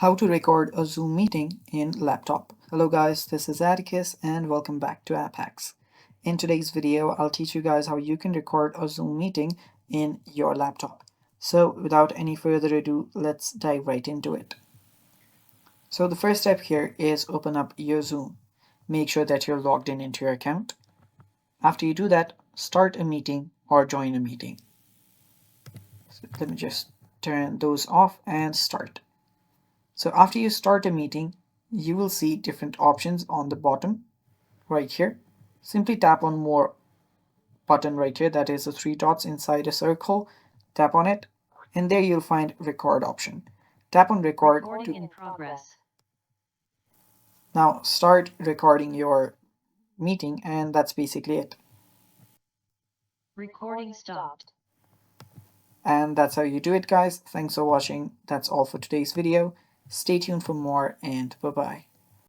How to record a Zoom meeting in laptop. Hello guys, this is Atticus and welcome back to App Hacks. In today's video, I'll teach you guys how you can record a Zoom meeting in your laptop. So without any further ado, let's dive right into it. So the first step here is open up your Zoom. Make sure that you're logged in into your account. After you do that, start a meeting or join a meeting. So let me just turn those off and start. So after you start a meeting, you will see different options on the bottom right here. Simply tap on more button right here, that is the three dots inside a circle. Tap on it and there you'll find record option. Tap on record. Recording in progress. Now start recording your meeting and that's basically it. Recording stopped. And that's how you do it, guys. Thanks for watching. That's all for today's video. Stay tuned for more and bye-bye.